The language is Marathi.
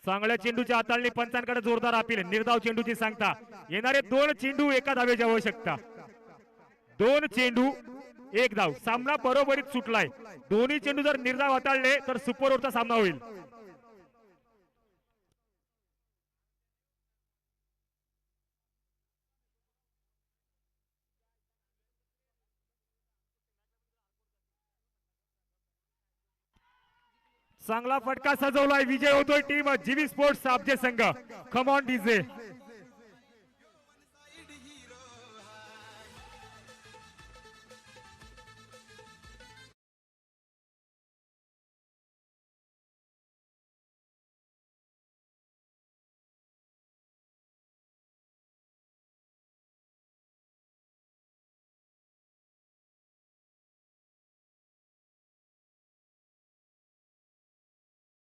चांगल्या चेंडूच्या हाताळणी पंचांकडे जोरदार अपील. निर्धाव चेंडूची सांगता. येणारे 2 चेंडू एका धावेची आवश्यकता. 2 चेंडू 1 धाव. सामना बरोबरीत सुटलाय. दोन्ही चेंडू जर निर्धाव हाताळले तर सुपर ओव्हरचा सामना होईल. चांगला फटका सजवलाय. विजय होतोय टीम जीवी स्पोर्ट्स आबजे संघ. Come on DJ.